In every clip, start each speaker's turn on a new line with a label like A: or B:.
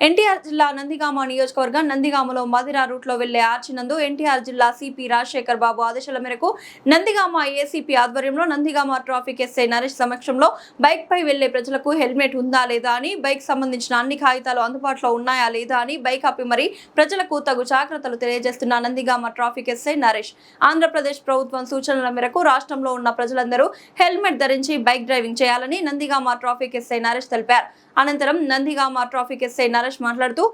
A: ఎన్టీఆర్ జిల్లా నందిగామ నియోజకవర్గం నందిగామలో మదిరా రూట్లో వెళ్లే ఆర్చి నందు ఎన్టీఆర్ జిల్లా సిపి రాజశేఖర్ బాబు ఆదేశాల మేరకు నందిగామ ఏసీపీ ఆధ్వర్యంలో నందిగామ ట్రాఫిక్ ఎస్ఐ నరేష్ సమక్షంలో బైక్ పై వెళ్లే ప్రజలకు హెల్మెట్ ఉందా లేదా అని, బైక్ సంబంధించిన అన్ని కాగితాలు అందుబాటులో ఉన్నాయా లేదా అని బైక్ ఆపి మరి ప్రజలకు తగు జాగ్రత్తలు తెలియజేస్తున్న నందిగామ ట్రాఫిక్ ఎస్ఐ నరేష్ ఆంధ్రప్రదేశ్ ప్రభుత్వం సూచనల మేరకు రాష్ట్రంలో ఉన్న ప్రజలందరూ హెల్మెట్ ధరించి బైక్ డ్రైవింగ్ చేయాలని నందిగామ ట్రాఫిక్ ఎస్ఐ నరేష్ తెలిపారు. అనంతరం నందిగామ ట్రాఫిక్ ఎస్ఐ నరేష్ మాట్లాడుతూ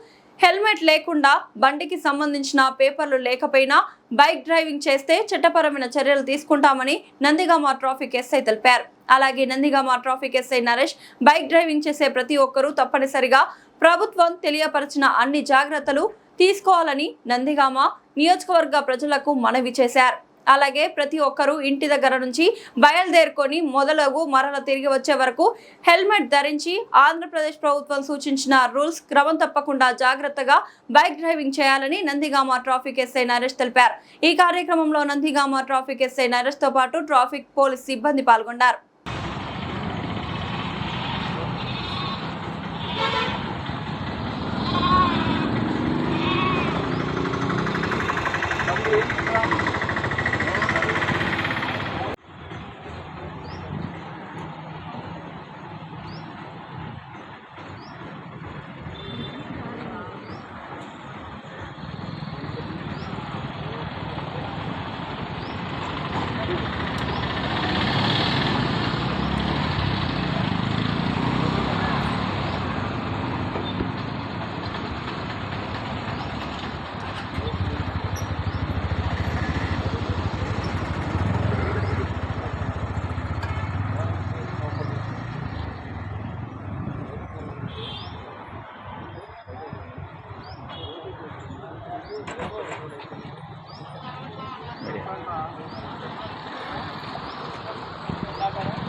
A: హెల్మెట్ లేకుండా బండికి సంబంధించిన పేపర్లు లేకపోయినా బైక్ డ్రైవింగ్ చేస్తే చట్టపరమైన చర్యలు తీసుకుంటామని నందిగామ ట్రాఫిక్ ఎస్ఐ తెలిపారు. అలాగే Nandigama traffic SI Naresh bike driving చేసే ప్రతి ఒక్కరూ తప్పనిసరిగా ప్రభుత్వం తెలియపరిచిన అన్ని జాగ్రత్తలు తీసుకోవాలని నందిగామ నియోజకవర్గ ప్రజలకు మనవి చేశారు. అలాగే ప్రతి ఒక్కరూ ఇంటి దగ్గర నుంచి బయలుదేరుకొని మొదలగు మరల తిరిగి వచ్చే వరకు హెల్మెట్ ధరించి ఆంధ్రప్రదేశ్ ప్రభుత్వం సూచించిన రూల్స్ క్రమం తప్పకుండా జాగ్రత్తగా బైక్ డ్రైవింగ్ చేయాలని నందిగామ ట్రాఫిక్ ఎస్ఐ నరేష్ తెలిపారు. ఈ కార్యక్రమంలో నందిగామ ట్రాఫిక్ ఎస్ఐ నరేష్ తో పాటు ట్రాఫిక్ పోలీస్ సిబ్బంది పాల్గొన్నారు.